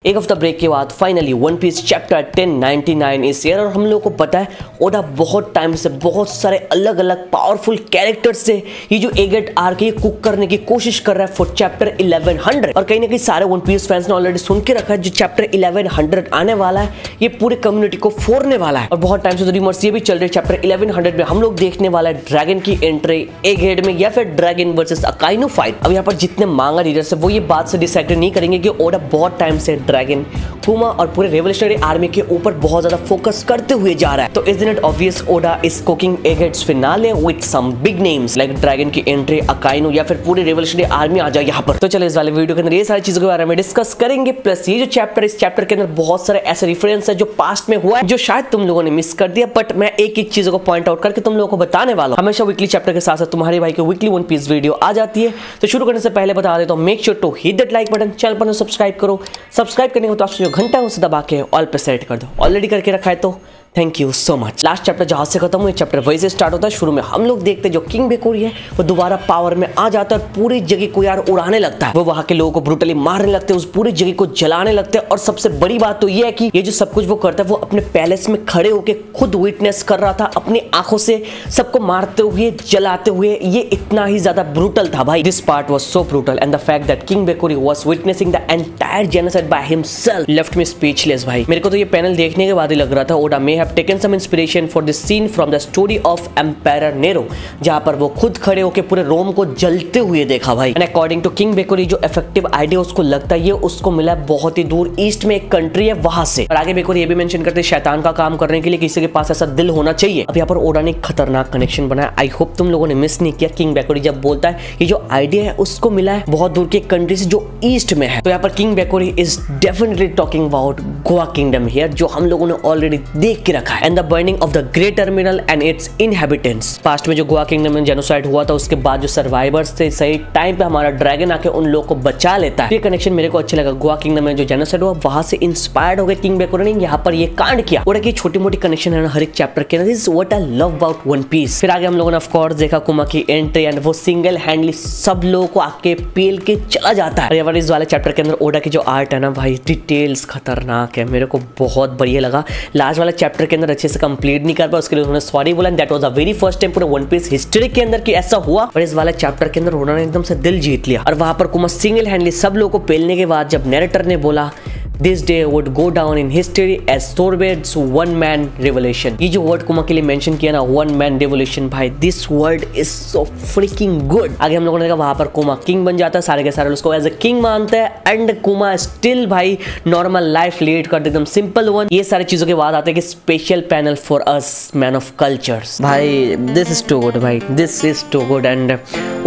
एक हफ्ता ब्रेक के बाद फाइनली वन पीस चैप्टर 1099 इस ईयर, और हम लोगों को पता है ओडा बहुत टाइम से बहुत सारे अलग अलग पावरफुल कैरेक्टर्स से ये जो एगेट आर्क ये कुक करने की कोशिश कर रहा है फॉर चैप्टर 1100। और कहीं ना कहीं सारे वन पीस फैंस ने ऑलरेडी सुन के रखा है जो चैप्टर 1100 आने वाला है ये पूरे कम्युनिटी को फोड़ने वाला है। और बहुत टाइम से तो रिमर्स ये भी चल रहे हैं चैप्टर 1100 में हम लोग देखने वाला है ड्रैगन की एंट्री एगेट में या फिर ड्रैगन वर्सेस अकाइनो फाइट। अब यहाँ पर जितने मांगा रीडर्स है वो ये बात से डिसाइड नहीं करेंगे कि ओडा बहुत टाइम से ड्रैगन कुमा और पूरे रेवोल्यूशनरी आर्मी के ऊपर बहुत ज्यादा फोकस करते हुए जा रहा है। तो is it obvious Oda is cooking Egghead's finale with some big names like Dragon की एंट्री अकाइनो या फिर पूरी रेवोल्यूशनरी आर्मी आ जाए यहाँ पर। तो चलो इस वाले वीडियो के अंदर ये सारी चीजों के बारे में डिस्कस करेंगे। प्लस ये जो चैप्टर इस चैप्टर के अंदर बहुत सारे ऐसे रेफरेंस है जो पास्ट में हुआ है जो शायद तुम लोगों ने मिस कर दिया, बट मैं एक एक चीजों को पॉइंट आउट करके तुम लोगों को बताने वाला हूं। हमेशा वीकली चैप्टर के साथ साथ तुम्हारे भाई की वीकली वन पीस वीडियो आ जाती है। तो शुरू करने से पहले बता देता हूं make sure to hit that like button, channel पर सब्सक्राइब करो। सब्सक्राइब करने के बाद आपसे जो घंटा है उसे दबा के ऑल पे सेट कर दो। ऑलरेडी करके रखा है तो thank you so much. Last chapter जहां से खत्म हुआ चैप्टर वही से स्टार्ट होता है। शुरू में हम लोग देखते हैं जो किंग बेकोरी है वो दोबारा पावर में आ जाता है और पूरी जगह को यार उड़ाने लगता है। वो वहां के लोगों को ब्रूटली मारने लगते हैं, उस पूरी जगह को जलाने लगते हैं। और सबसे बड़ी बात तो ये है कि ये जो सब कुछ वो करता है वो अपने पैलेस में खड़े होकर खुद विटनेस कर रहा था, अपनी आंखों से सबको मारते हुए जलाते हुए। ये इतना ही ज्यादा ब्रूटल था भाई। This part was so brutal and the fact that king Beckori was witnessing the entire genocide by himself left me speechless भाई। मेरे को तो ये पैनल देखने के बाद ही लग रहा था Oda may have taken some inspiration for this scene from the story of empire Nero, जहां पर वो खुद खड़े होकर पूरे रोम को जलते हुए देखा भाई। एंड अकॉर्डिंग टू किंग बेकोरी जो इफेक्टिव आइडिया उसको लगता है ये उसको मिला बहुत ही दूर ईस्ट में एक कंट्री है वहां से। और आगे बेकोरी ये भी मेंशन करते हैं शैतान का काम करने के लिए किसी के पास ऐसा दिल होना चाहिए। अब यहाँ पर ओडा ने खतरनाक कनेक्शन बनाया। आई होप तुम लोगों ने मिस नहीं किया। किंग बेकोरी जब बोलता है ये जो आइडिया है उसको मिला है बहुत दूर के कंट्री से जो ईस्ट में है। तो यहाँ पर king Beckori is definitely talking about Goa kingdom here जो हम लोगों ने ऑलरेडी देख के रखा है। And the burning of the great terminal and its inhabitants. Past में जो गोवा किंगडम में जेनोसाइड हुआ था उसके बाद जो सर्वाइवर्स थे सही टाइम पे हमारा ड्रैगन आके उन लोगों को बचा लेता है। ये कनेक्शन मेरे को अच्छा लगा। गोवा किंगडम में जो जेनोसाइड हुआ वहां से इंस्पायर्ड हो गए किंग बेकोरी ने यहाँ पर ये कांड किया। और एक छोटी मोटी कनेक्शन है ना हर एक चैप्टर के अंदर। This is what I love about One Piece. फिर आगे हम लोगों ने ऑफ कोर्स देखा कुमा की एंट्री एंड वो सिंगल हैंडली सब लोगों को आके पेल के चला जाता है। और इस वाले चैप्टर के अंदर ओडा की जो आर्ट है ना भाई डिटेल्स खतरनाक है, मेरे को बहुत बढ़िया लगा। लास्ट वाला चैप्टर के अंदर अच्छे से कंप्लीट नहीं कर पाया उसके लिए उन्होंने सॉरी बोला। That was the very first time पूरे वन पीस हिस्ट्री के अंदर कि ऐसा हुआ। और इस वाले चैप्टर के अंदर उन्होंने एकदम से दिल जीत लिया। और वहां पर कुमा सिंगल हैंडली सब लोगों को पेलने के बाद जब नैरेटर ने बोला This day would go down in history as Thorbeld's one-man revolution। ये जो वर्ड कुमा के लिए मेंशन किया ना one man revolution भाई, this word is so freaking good। आगे हम लोगों ने देखा वहां पर कुमा किंग बन जाता है, सारे के सारे उसको एज ए किंग मानते हैं एंड कुमा स्टिल भाई नॉर्मल लाइफ लीड करते एकदम सिंपल वन। ये सारी चीजों के बाद आते हैं कि special panel for us man of cultures भाई। दिस इज टू गुड भाई, this is too good and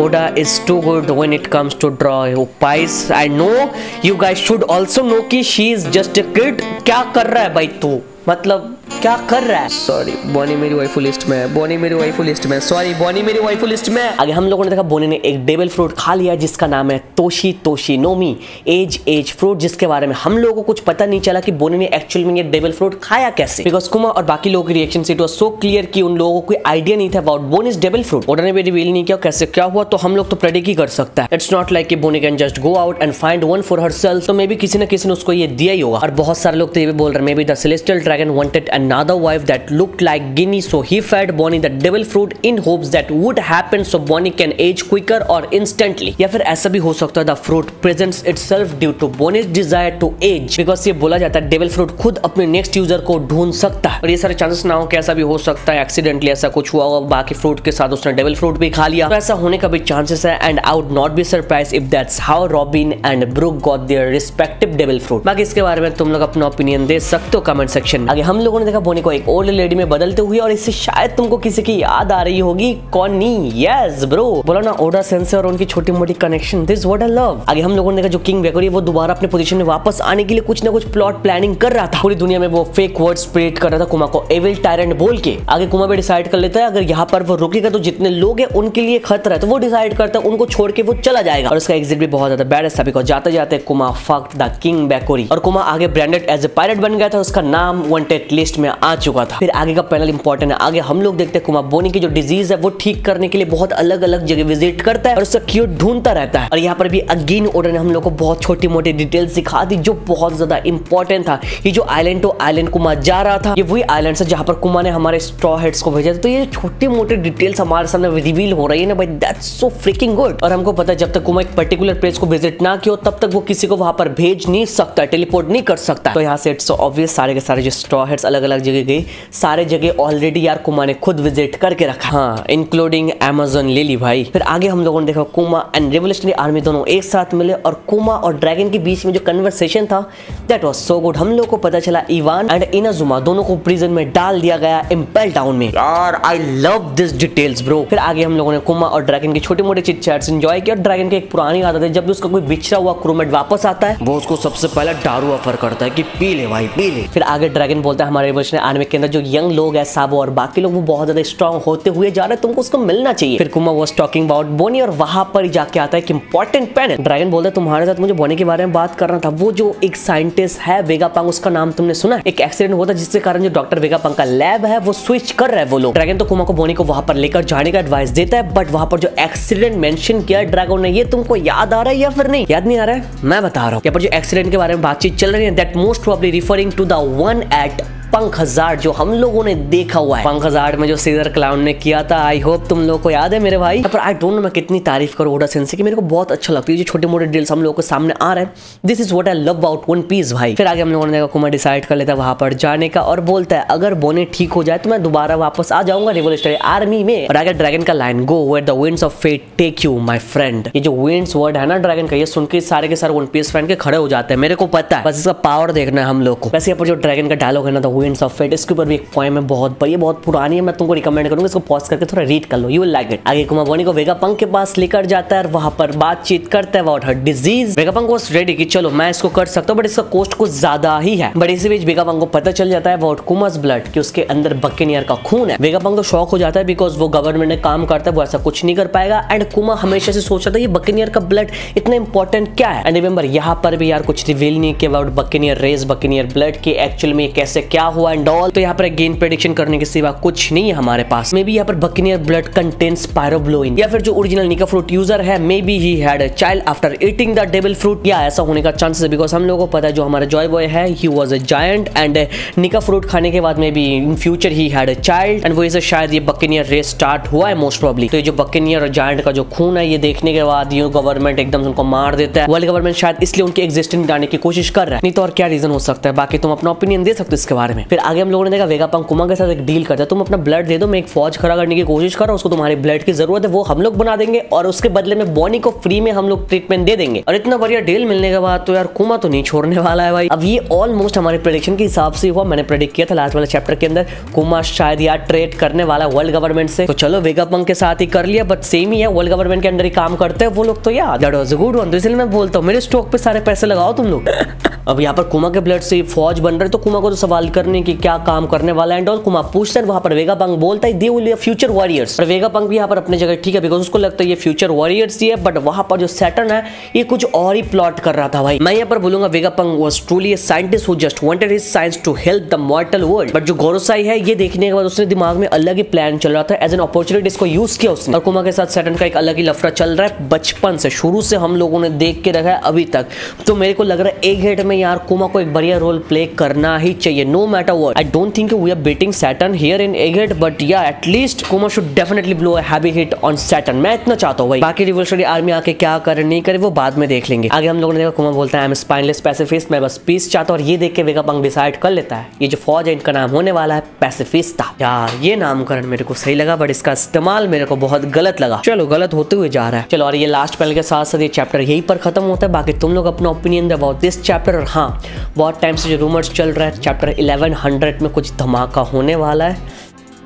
Oda is too good when it comes to draw pies. I know you guys should also know कि she is just a kid. क्या कर रहा है भाई तू, मतलब क्या कर रहा है। सॉरी बोनी मेरी वाइफू लिस्ट में है, बोनी मेरी वाइफू लिस्ट में, सॉरी बोनी मेरी वाइफू लिस्ट में। आगे हम लोगों ने देखा बोनी ने एक डेविल फ्रूट खा लिया जिसका नाम है तोशी तोशी नोमी एज फ्रूट, जिसके बारे में हम लोगों को कुछ पता नहीं चला कि बोनी ने एक्चुअल में ये डेविल फ्रूट खाया कैसे। बिकॉज कुमा और बाकी लोगों की रिएक्शन से इट वाज सो क्लियर कि उन लोगों को कोई आइडिया नहीं था अबाउट बोनीज डेविल फ्रूट। ओडा ने भी रिवील नहीं किया कैसे क्या हुआ, तो हम लोग तो प्रेडिक्ट ही कर सकता है। इट्स नॉट लाइक कि Bonney can just go out and find one for herself. तो मे बी किसी न किसी ने उसको ये दिया ही होगा। और बहुत सारे लोग तो ये भी बोल रहे हैं may be the celestial dragon wanted another wife that looked like Ginny, so he fed Bonnie the devil fruit in hopes that would happen so Bonnie can age quicker or instantly। या फिर ऐसा भी हो सकता है the fruit presents itself due to Bonnie's desire to age, because ये बोला जाता है devil fruit खुद अपने नेक्स्ट यूजर को ढूंढ सकता है। और ये सारे चांसेस ना हो कि ऐसा भी हो सकता है एक्सीडेंटली ऐसा कुछ हुआ होगा, बाकी फ्रूट के साथ उसने डेविल फ्रूट भी खा लिया, तो ऐसा होने का भी चांसेस है। And I would not be surprised if that's how Robin and Brook got their respective devil fruit. बाकी इसके बारे में तुम लोग अपना ओपिनियन दे सकते हो कमेंट सेक्शन में। आगे हम लोगों ने देखा बोनी को एक ओल्ड लेडी में बदलते हुए, और इससे शायद तुमको किसी की याद आ रही होगी कौन नहीं। यस ब्रो, बोला ना ओडा सेंसे और उनकी छोटी मोटी connection, this what I love. आगे हम लोगों ने देखा जो किंग बेकोरी वो दोबारा अपने पोजीशन में वापस आने के लिए कुछ ना कुछ प्लॉट प्लानिंग कर रहा था। पूरी दुनिया में वो फेक वर्ड स्प्रेड कर रहा था कुमा को एविल टायरेंट बोल के। आगे कुमा भी डिसाइड कर लेता है अगर यहाँ पर वो रुकेगा तो जितने लोग हैं उनके लिए खतरा है, तो वो डिसाइड करता है उनको छोड़ के वो चला जाएगा। और उसका एग्जिट भी बहुत ज्यादा बैड है सभी को। जाते जाते कुमा फक्ड द किंग बेकोरी, और कुमा आगे ब्रांडेड एज ए पायरेट बन गया था। उसका नाम वांटेड लिस्ट में में आ चुका था। फिर आगे का पैनल इंपॉर्टेंट है। आगे हम लोग देखते हैं कुमा बोनी की जो डिजीज है वो ठीक करने के लिए बहुत अलग अलग जगह विजिट करता है और उसका क्योर ढूंढता रहता है। और यहाँ पर भी अगेन ओडा ने हम लोग को बहुत छोटी मोटी डिटेल्स सिखा दी जो बहुत ज्यादा इंपॉर्टेंट था। ये जो आइलैंड टू आइलैंड कुमा जा रहा था, ये वही आइलैंड है जहां पर कुमा ने हमारे स्ट्रॉ हेड्स को भेजा था। तो ये छोटी मोटी डिटेल्स हमारे सामने रिवील हो रही है ना भाई, दैट्स सो फ्रिकिंग गुड। और हमको पता है जब तक कुमा एक पर्टिकुलर प्लेस को विजिट ना किया तब तक वो किसी को वहां पर भेज नहीं सकता, टेलीपोर्ट नहीं कर सकता। तो यहाँ से इट्स ऑब्वियस सारे के सारे जो स्ट्रॉ हेड्स अलग अलग जगह गए, सारे जगह ऑलरेडी यार कुमा ने खुद विजिट करके रखा, हाँ इंक्लूडिंग अमेज़न लिली भाई। फिर आगे हम लोगों ने देखा कुमा एंड रेवोल्यूशनरी आर्मी दोनों एक साथ मिले और कुमा और ड्रैगन के बीच में जो कन्वर्सेशन था दैट वाज सो गुड। हम लोग को पता चला इवान एंड इनाजुमा दोनों को प्रिजन में डाल दिया गया इम्पेल टाउन में। यार I love this details bro. फिर आगे हम लोगों ने कुमा और ड्रैगन की छोटी मोटी चिट चैट्स एंजॉय किया। ड्रैगन की एक पुरानी आदत है, जब भी उसका कोई बिछड़ा हुआ क्रूमेट वापस आता है वो उसको सबसे पहले दारू ऑफर करता है कि पी ले भाई पी ले। फिर आगे ड्रैगन बोलता है हमारे रेवोल्यूशनरी आर्मी के अंदर जो यंग लोग है साबो और बाकी लोग वो बहुत ज्यादा स्ट्रॉन्ग होते हुए जा रहे हैं, तुमको उसको मिलना चाहिए। फिर कुमा वाज टॉकिंग अबाउट बोनी और वहां पर जाके आता है एक इंपॉर्टेंट पैनल। ड्रैगन बोलता है तुम्हारे साथ मुझे बोनी के बारे में बात करना था। वो जो एक साइंटिस्ट है वेगापंग, उसका नाम तुमने सुना है? एक एक्सीडेंट हुआ था जिसके कारण जो डॉक्टर वेगापंग का लैब है वो स्विच कर रहा है वो लोग। ड्रैगन तो कुमा को बोनी को वहां पर लेकर जाने का एडवाइस देता है, बट वहां पर जो एक्सीडेंट मेंशन किया ड्रैगन ने, ये तुमको याद आ रहा है या फिर नहीं? याद नहीं आ रहा है? मैं बता रहा हूँ। यहाँ पर जो एक्सीडेंट के बारे में बातचीत चल रही है that most probably referring to the one at Punk Hazard जो हम लोगों ने देखा हुआ है। पंख हजार में जो सीजर क्लाउन ने किया था, आई होप तुम लोगों को याद है मेरे भाई। पर आई डोंट नो मैं कितनी तारीफ करूं ओडा सेंसे की, मेरे को बहुत अच्छा लगता है जो छोटे मोटे डील्स हम लोगों के सामने आ रहे हैं। This is what I love about One Piece भाई। फिर आगे हम लोगों ने देखा कुमा डिसाइड कर लेता है वहां पर जाने का और बोलता है अगर बोनी ठीक हो जाए तो मैं दोबारा वापस आ जाऊंगा रेवोल्यूशनरी आर्मी में। और आगे ड्रैगन का line go where the winds of fate take you my friend. ये जो विंड्स वर्ड है ना ड्रैगन का, ये सुन के सारे के सारे वन पीस फैन के खड़े हो जाते हैं। मेरे को पता है, बस इसका पावर देखना है हम लोग को। वैसे यहाँ पर जो ड्रैगन का डायलॉग है ना द विंड्स ऑफ फेट, इसके भी एक पोएम है बहुत बड़ी, बहुत पुरानी है, मैं तुमको रिकमेंड करूंगा इसको पॉज करके थोड़ा रीड कर लो, यू विल लाइक इट। आगे कुमा बोनी को वेगापंक के पास लेकर जाता है और वहां पर बातचीत करता है about her disease. Vegapunk was ready कि चलो मैं इसको कर सकता हूं बट इसका कॉस्ट कुछ ज्यादा ही है। बट इसी बीच वेगापंक को पता चल जाता है अबाउट कुमास ब्लड कि उसके अंदर बकेनियर का खून है। वेगापंक तो शॉक हो जाता है बिकॉज वो गवर्नमेंट में काम करता है, वो ऐसा कुछ नहीं कर पाएगा। एंड कुमा हमेशा से सोच रहा था ये बकेनियर का ब्लड इतना इंपॉर्टेंट क्या है। एंड रिमेंबर यहाँ पर भी यार कुछ रिवील नहीं किया अबाउट बकेनियर रेस, बकेनियर ब्लड के एक्चुअल में कैसे क्या हुआ एंड ऑल। तो यहाँ पर गेन प्रेडिक्शन करने के सिवा कुछ नहीं है हमारे पास। मे बी यहाँ पर बकेनियर ब्लड कंटेन्स पायरोब्लोइन, या फिर जो ओरिजिनल निका फ्रूट यूजर है may be he had a child after eating the devil fruit, या ऐसा होने का चांसेस है बिकॉज हम लोगों को पता है जो हमारा जॉय बॉय है he was a giant and निका फ्रूट खाने के बाद may be in future he had a child and वो इसे शायद ये बकेनियर रेस स्टार्ट हुआ है मोस्ट प्रोबब्ली। तो ये जो बकेनियर और जायंट का जो खून है ये देखने के बाद ये गवर्नमेंट एकदम उनको मार देता है। वर्ल्ड गवर्नमेंट शायद इसलिए उनकी एग्जिस्टेंस डालने की कोशिश कर रहा है, नहीं तो और क्या रीजन हो सकता है। बाकी तुम अपना ओपिनियन दे सकते हो इसके बारे में। फिर आगे हम लोगों ने देखा वेगापंक कुमा के साथ एक डील करता है, तुम अपना ब्लड दे दो, मैं एक फौज खड़ा करने की कोशिश कर रहा हूं, उसको तुम्हारी ब्लड की जरूरत है वो हम लोग बना देंगे और उसके बदले में बोनी को फ्री में हम लोग ट्रीटमेंट दे देंगे। और इतना बढ़िया डील मिलने के बाद तो यार कुमा तो नहीं छोड़ने वाला है भाई। अब ये ऑलमोस्ट हमारे प्रेडिक्शन के हिसाब से हुआ, मैंने प्रेडिक्ट किया था लास्ट वाले चैप्टर के अंदर कुमा शायद यार ट्रेड करने वाला है वर्ल्ड गवर्नमेंट से। तो चलो वेगापंक के साथ ही कर लिया, बट सेम ही है, वर्ल्ड गवर्नमेंट के अंदर ही काम करते हैं वो लोग। तो यार that was a good one. तो इसलिए मैं बोलता हूँ मेरे स्टॉक पे सारे पैसे लगाओ तुम लोग। अब यहाँ पर कुमा के ब्लड से फौज बन रहे, तो कुमा को तो सवाल करने की क्या काम करने वाला है एंड ऑल। कुमा पूछता है, वहां पर वेगापंक बोलता है they will be future warriors. और वेगापंक भी यहाँ पर अपने जगह ठीक है बिकॉज उसको लगता है ये फ्यूचर वॉरियर्स ही है, बट वहां पर जो सैटर्न है ये कुछ और ही प्लॉट कर रहा था भाई। मैं यहाँ पर बोलूंगा Vegapunk was truly a scientist who just wanted his science to help the mortal world. But जो गोरोसाई है ये देखने के बाद उसने दिमाग में अलग ही प्लान चल रहा था, एज एन अपॉर्चुनिटी इसको यूज किया उसने। और कुमा के साथ सैटर्न का एक अलग ही लफड़ा चल रहा है बचपन से, शुरू से हम लोगों ने देख के रखा है अभी तक। तो मेरे को लग रहा है एक हेड में यार कुमा को एक बढ़िया रोल प्ले करना ही चाहिए no matter what. I don't think we are beating Saturn here in Egghead, but yeah at least Kuma should definitely blow a heavy hit on Saturn. मैं इतना चाहता हूं भाई। बाकी रिवोल्यूशनरी आर्मी आके क्या करे नहीं करे वो बाद में देख लेंगे। आगे हम लोगों ने देखा कुमा बोलता है आई एम स्पाइनलेस पैसिफिस्ट, मैं बस पीस चाहता हूं। और ये देख के वेगापंक डिसाइड कर लेता है ये जो फौज है इनका नाम होने वाला है पैसिफिस्टा। यार ये नामकरण मेरे को सही लगा बट इसका इस्तेमाल मेरे को बहुत गलत लगा। चलो गलत होते हुए जा रहा है। चलो और ये लास्ट पैनल के साथ साथ ये चैप्टर यहीं पर खत्म होता है। बाकी तुम लोग अपना opinion they about this chapter. और हाँ बहुत टाइम से जो रूमर्स चल रहा है चैप्टर 1100 में कुछ धमाका होने वाला है,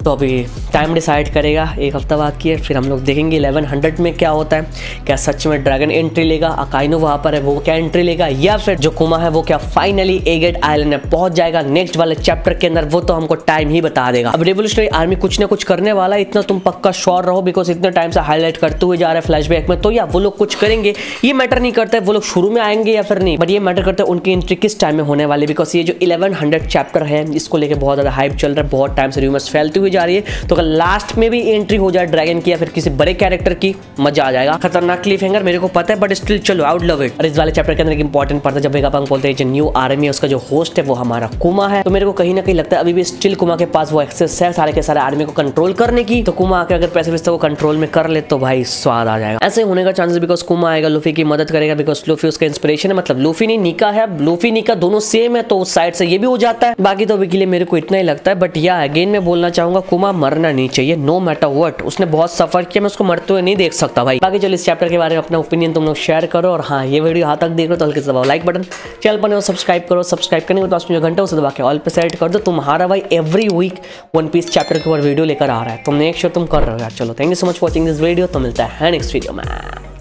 तो अभी टाइम डिसाइड करेगा, एक हफ्ता बाद की है, फिर हम लोग देखेंगे 1100 में क्या होता है। क्या सच में ड्रैगन एंट्री लेगा, अकाइनो वहाँ पर है वो क्या एंट्री लेगा, या फिर जो कुमा है वो क्या फाइनली एगेट आइलैंड में पहुंच जाएगा नेक्स्ट वाले चैप्टर के अंदर, वो तो हमको टाइम ही बता देगा। अब रेवोल्यूशनरी आर्मी कुछ ना कुछ करने वाला है, इतना तुम पक्का श्योर रहो, बिकॉज इतने टाइम से हाईलाइट करते हुए जा रहा है फ्लैशबैक में। तो या वो लोग कुछ करेंगे, ये मैटर नहीं करता है वो लोग शुरू में आएंगे या फिर नहीं, बट ये मैटर करता है उनकी एंट्री किस टाइम में होने वाली। बिकॉज ये जो 1100 चैप्टर है इसको लेके बहुत ज्यादा हाइप चल रहा है, बहुत टाइम से रूमर्स फैलती हुई जा रही है। तो अगर लास्ट में भी एंट्री हो जाए ड्रैगन की या फिर किसी बड़े कैरेक्टर की, मजा आ जाएगा। खतरनाक क्लिफ हैंगर मेरे को पता है, बट स्टिल चलो आई वुड लव इट। और इस वाले चैप्टर के अंदर एक इंपॉर्टेंट पार्ट है जब वेगापंक बोलते हैं जो न्यू आर्मी है उसका जो होस्ट है वो हमारा कुमा है। तो मेरे को कहीं ना कहीं लगता है अभी भी स्टिल कुमा के पास वो एक्सेस है सारे के सारे आर्मी को कंट्रोल करने की। तो कुमा आकर अगर पैसे वैसे वो कंट्रोल में कर ले तो भाई स्वाद आ जाएगा। ऐसे होने का चांसेस, बिकॉज कुमा आएगा लूफी की मदद करेगा, बिकॉज लूफी उसका इंस्पिरेशन है, मतलब लूफी नहीं निका है, लूफी निका दोनों सेम है, तो उस साइड से ये भी हो जाता है। बाकी तो अभी के लिए मेरे को इतना ही लगता है। बट या अगेन मैं बोलना चाहूंगा कुमा मरना नहीं चाहिए, नो मैटर व्हाट। उसने बहुत सफर किया, मैं उसको मरते हुए नहीं देख सकता भाई। बाकी चलो इस चैप्टर के बारे में अपना ओपिनियन तुम लोग शेयर करो, और हाँ ये वीडियो यहाँ तक देख रहे हो तो हल्के से दबाओ लाइक बटन, चैनल पर सब्सक्राइब करो, सब्सक्राइब करने के बाद जो घंटा उसे दबा के ऑल पे सेट कर दो। तुम्हारा भाई every week One Piece chapter के ऊपर वीडियो लेकर आ रहा है, तुम मेक श्योर तुम कर रहे हो यार। चलो thank you so much for watching this video, तो मिलता है नेक्स्ट वीडियो में।